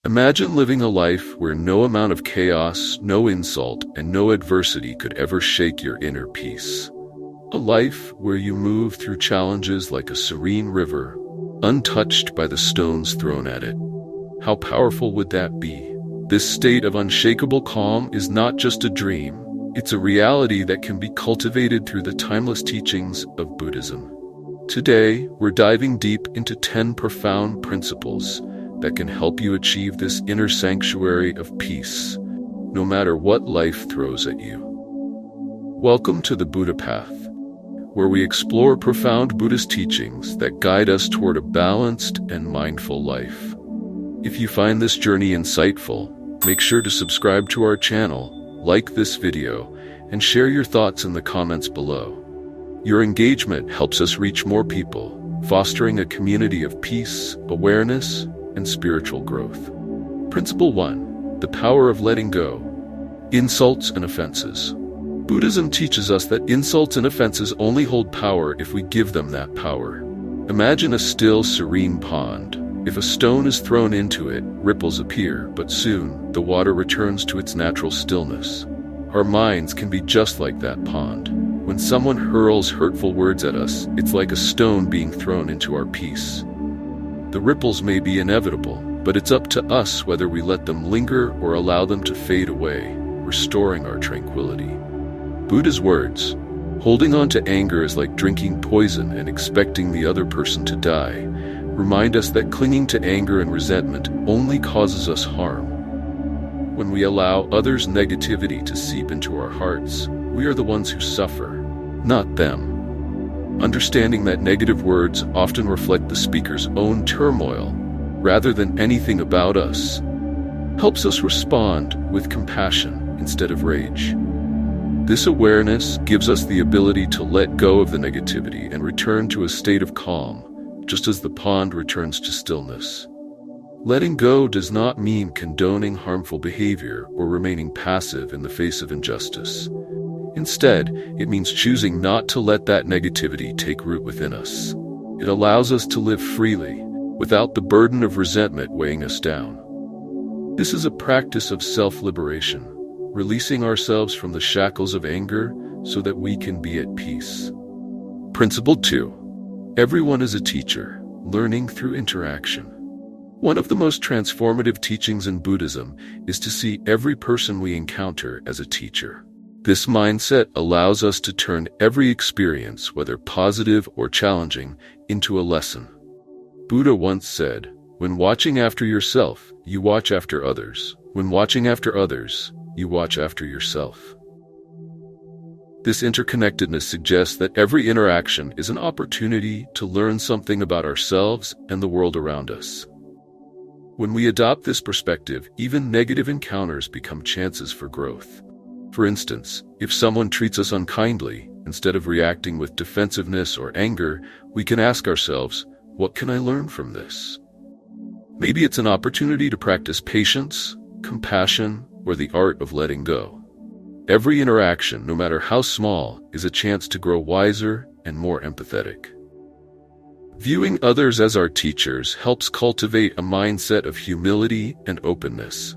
Imagine living a life where no amount of chaos, no insult, and no adversity could ever shake your inner peace. A life where you move through challenges like a serene river, untouched by the stones thrown at it. How powerful would that be? This state of unshakable calm is not just a dream, it's a reality that can be cultivated through the timeless teachings of Buddhism. Today, we're diving deep into 10 profound principles that can help you achieve this inner sanctuary of peace, no matter what life throws at you. Welcome to the Buddha Path, where we explore profound Buddhist teachings that guide us toward a balanced and mindful life. If you find this journey insightful, make sure to subscribe to our channel, like this video, and share your thoughts in the comments below. Your engagement helps us reach more people, fostering a community of peace, awareness, and spiritual growth. Principle 1. The power of letting go. Insults and offenses. Buddhism teaches us that insults and offenses only hold power if we give them that power. Imagine a still, serene pond. If a stone is thrown into it, ripples appear, but soon the water returns to its natural stillness. Our minds can be just like that pond. When someone hurls hurtful words at us, it's like a stone being thrown into our peace. The ripples may be inevitable, but it's up to us whether we let them linger or allow them to fade away, restoring our tranquility. Buddha's words, holding on to anger is like drinking poison and expecting the other person to die, remind us that clinging to anger and resentment only causes us harm. When we allow others' negativity to seep into our hearts, we are the ones who suffer, not them. Understanding that negative words often reflect the speaker's own turmoil, rather than anything about us, helps us respond with compassion instead of rage. This awareness gives us the ability to let go of the negativity and return to a state of calm, just as the pond returns to stillness. Letting go does not mean condoning harmful behavior or remaining passive in the face of injustice. Instead, it means choosing not to let that negativity take root within us. It allows us to live freely, without the burden of resentment weighing us down. This is a practice of self-liberation, releasing ourselves from the shackles of anger so that we can be at peace. Principle 2. Everyone is a teacher, learning through interaction. One of the most transformative teachings in Buddhism is to see every person we encounter as a teacher. This mindset allows us to turn every experience, whether positive or challenging, into a lesson. Buddha once said, "When watching after yourself, you watch after others. When watching after others, you watch after yourself." This interconnectedness suggests that every interaction is an opportunity to learn something about ourselves and the world around us. When we adopt this perspective, even negative encounters become chances for growth. For instance, if someone treats us unkindly, instead of reacting with defensiveness or anger, we can ask ourselves, what can I learn from this? Maybe it's an opportunity to practice patience, compassion, or the art of letting go. Every interaction, no matter how small, is a chance to grow wiser and more empathetic. Viewing others as our teachers helps cultivate a mindset of humility and openness.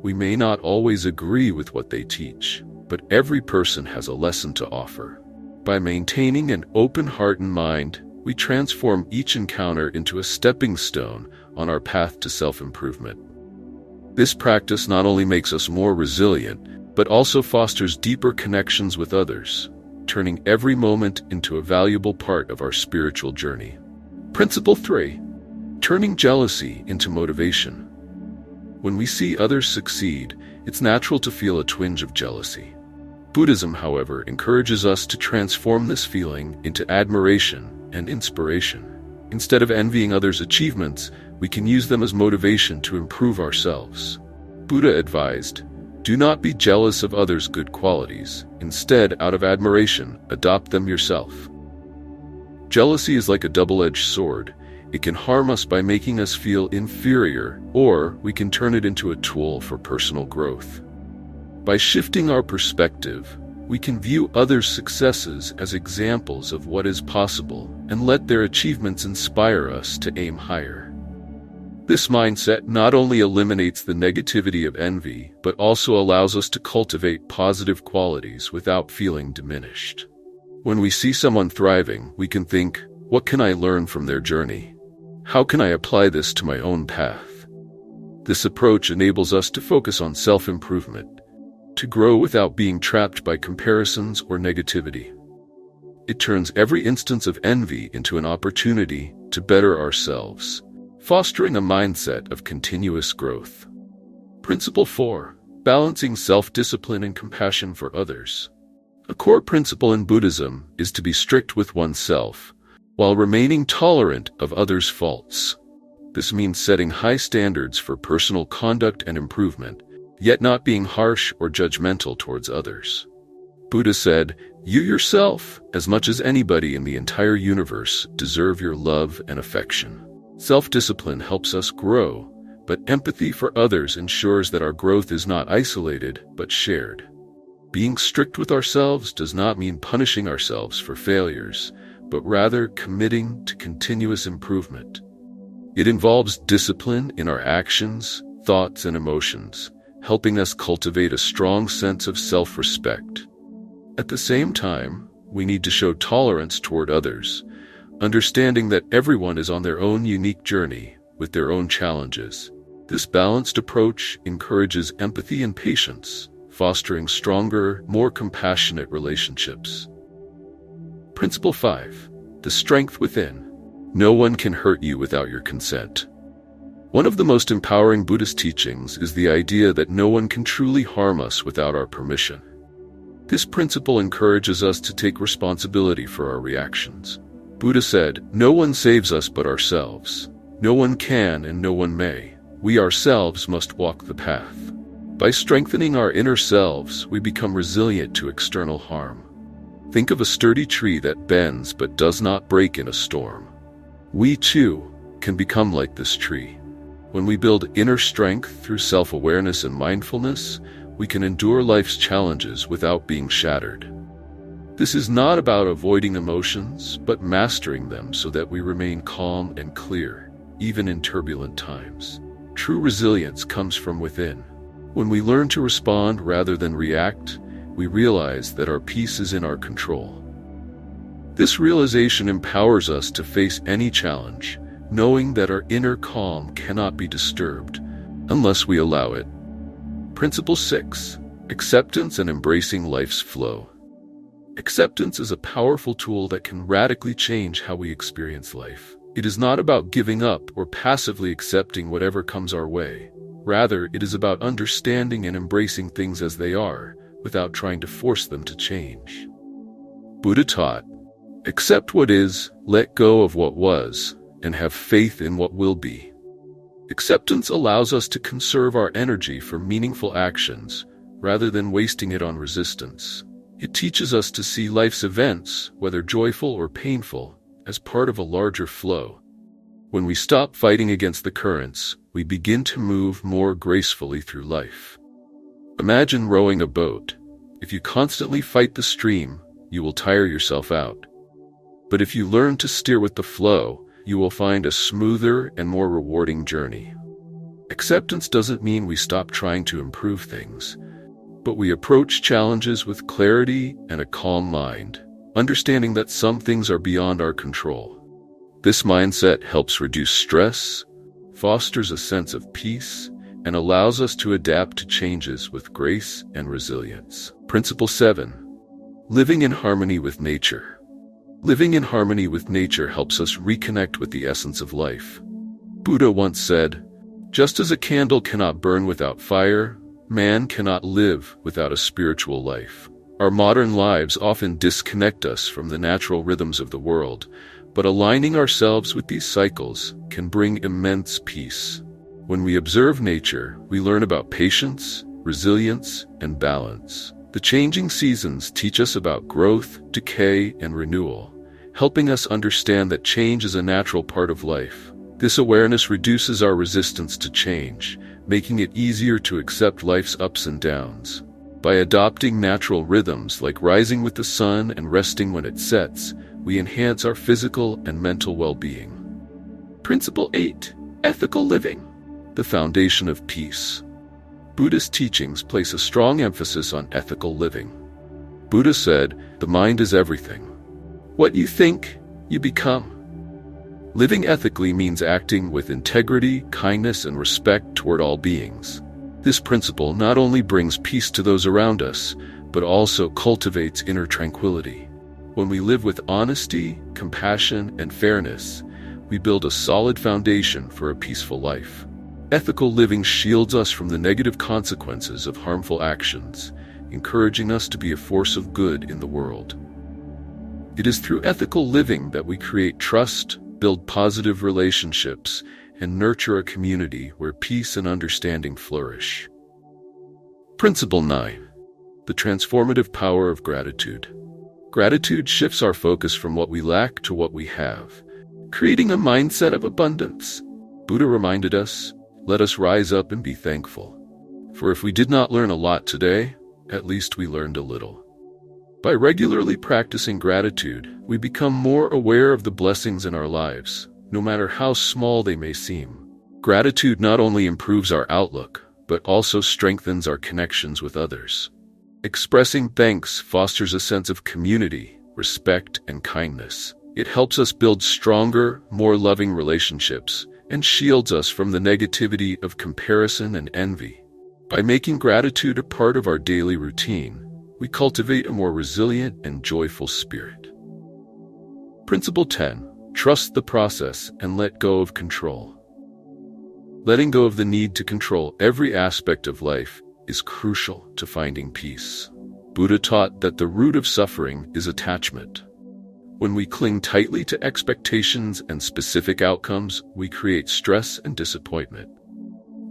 We may not always agree with what they teach, but every person has a lesson to offer. By maintaining an open heart and mind, we transform each encounter into a stepping stone on our path to self-improvement. This practice not only makes us more resilient, but also fosters deeper connections with others, turning every moment into a valuable part of our spiritual journey. Principle 3. Turning jealousy into motivation. When we see others succeed, it's natural to feel a twinge of jealousy. Buddhism, however, encourages us to transform this feeling into admiration and inspiration. Instead of envying others' achievements, we can use them as motivation to improve ourselves. Buddha advised, "Do not be jealous of others' good qualities. Instead, out of admiration, adopt them yourself." Jealousy is like a double-edged sword. It can harm us by making us feel inferior, or we can turn it into a tool for personal growth. By shifting our perspective, we can view others' successes as examples of what is possible and let their achievements inspire us to aim higher. This mindset not only eliminates the negativity of envy, but also allows us to cultivate positive qualities without feeling diminished. When we see someone thriving, we can think, what can I learn from their journey? How can I apply this to my own path? This approach enables us to focus on self-improvement, to grow without being trapped by comparisons or negativity. It turns every instance of envy into an opportunity to better ourselves, fostering a mindset of continuous growth. Principle 4. Balancing self-discipline and compassion for others. A core principle in Buddhism is to be strict with oneself, while remaining tolerant of others' faults. This means setting high standards for personal conduct and improvement, yet not being harsh or judgmental towards others. Buddha said, "You yourself, as much as anybody in the entire universe, deserve your love and affection." Self-discipline helps us grow, but empathy for others ensures that our growth is not isolated, but shared. Being strict with ourselves does not mean punishing ourselves for failures, but rather committing to continuous improvement. It involves discipline in our actions, thoughts, and emotions, helping us cultivate a strong sense of self-respect. At the same time, we need to show tolerance toward others, understanding that everyone is on their own unique journey with their own challenges. This balanced approach encourages empathy and patience, fostering stronger, more compassionate relationships. Principle 5. The strength within. No one can hurt you without your consent. One of the most empowering Buddhist teachings is the idea that no one can truly harm us without our permission. This principle encourages us to take responsibility for our reactions. Buddha said, "No one saves us but ourselves. No one can and no one may. We ourselves must walk the path." By strengthening our inner selves, we become resilient to external harm. Think of a sturdy tree that bends but does not break in a storm. We, too, can become like this tree. When we build inner strength through self-awareness and mindfulness, we can endure life's challenges without being shattered. This is not about avoiding emotions, but mastering them so that we remain calm and clear, even in turbulent times. True resilience comes from within. When we learn to respond rather than react, we realize that our peace is in our control. This realization empowers us to face any challenge, knowing that our inner calm cannot be disturbed unless we allow it. Principle 6. Acceptance and embracing life's flow. Acceptance is a powerful tool that can radically change how we experience life. It is not about giving up or passively accepting whatever comes our way. Rather, it is about understanding and embracing things as they are, without trying to force them to change. Buddha taught, "Accept what is, let go of what was, and have faith in what will be." Acceptance allows us to conserve our energy for meaningful actions, rather than wasting it on resistance. It teaches us to see life's events, whether joyful or painful, as part of a larger flow. When we stop fighting against the currents, we begin to move more gracefully through life. Imagine rowing a boat. If you constantly fight the stream, you will tire yourself out. But if you learn to steer with the flow, you will find a smoother and more rewarding journey. Acceptance doesn't mean we stop trying to improve things, but we approach challenges with clarity and a calm mind, understanding that some things are beyond our control. This mindset helps reduce stress, fosters a sense of peace, and allows us to adapt to changes with grace and resilience. Principle 7. Living in harmony with nature. Living in harmony with nature helps us reconnect with the essence of life. Buddha once said, "Just as a candle cannot burn without fire, man cannot live without a spiritual life." Our modern lives often disconnect us from the natural rhythms of the world, but aligning ourselves with these cycles can bring immense peace. When we observe nature, we learn about patience, resilience, and balance. The changing seasons teach us about growth, decay, and renewal, helping us understand that change is a natural part of life. This awareness reduces our resistance to change, making it easier to accept life's ups and downs. By adopting natural rhythms like rising with the sun and resting when it sets, we enhance our physical and mental well-being. Principle 8. Ethical living, the foundation of peace. Buddhist teachings place a strong emphasis on ethical living. Buddha said, "The mind is everything. What you think, you become." Living ethically means acting with integrity, kindness, and respect toward all beings. This principle not only brings peace to those around us, but also cultivates inner tranquility. When we live with honesty, compassion, and fairness, we build a solid foundation for a peaceful life. Ethical living shields us from the negative consequences of harmful actions, encouraging us to be a force of good in the world. It is through ethical living that we create trust, build positive relationships, and nurture a community where peace and understanding flourish. Principle 9. The transformative power of gratitude. Gratitude shifts our focus from what we lack to what we have, creating a mindset of abundance. Buddha reminded us, "Let us rise up and be thankful. For if we did not learn a lot today, at least we learned a little." By regularly practicing gratitude, we become more aware of the blessings in our lives, no matter how small they may seem. Gratitude not only improves our outlook, but also strengthens our connections with others. Expressing thanks fosters a sense of community, respect, and kindness. It helps us build stronger, more loving relationships, and shields us from the negativity of comparison and envy. By making gratitude a part of our daily routine, we cultivate a more resilient and joyful spirit. Principle 10. Trust the process and let go of control. Letting go of the need to control every aspect of life is crucial to finding peace. Buddha taught that the root of suffering is attachment. When we cling tightly to expectations and specific outcomes, we create stress and disappointment.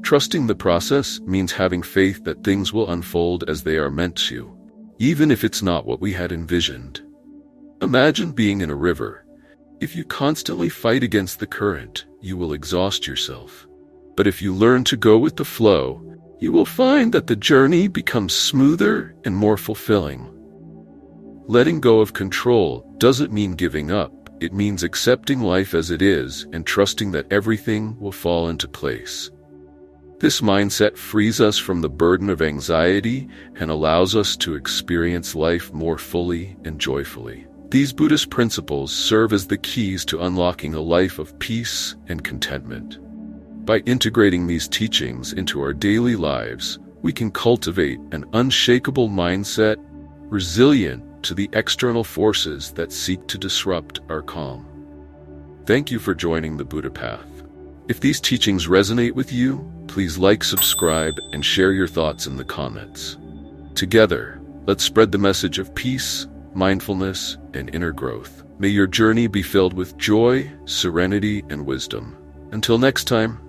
Trusting the process means having faith that things will unfold as they are meant to, even if it's not what we had envisioned. Imagine being in a river. If you constantly fight against the current, you will exhaust yourself. But if you learn to go with the flow, you will find that the journey becomes smoother and more fulfilling. Letting go of control doesn't mean giving up. It means accepting life as it is and trusting that everything will fall into place. This mindset frees us from the burden of anxiety and allows us to experience life more fully and joyfully. These Buddhist principles serve as the keys to unlocking a life of peace and contentment. By integrating these teachings into our daily lives, we can cultivate an unshakable mindset, resilient to the external forces that seek to disrupt our calm. Thank you for joining the Buddha Path. If these teachings resonate with you, please like, subscribe, and share your thoughts in the comments. Together, let's spread the message of peace, mindfulness, and inner growth. May your journey be filled with joy, serenity, and wisdom. Until next time.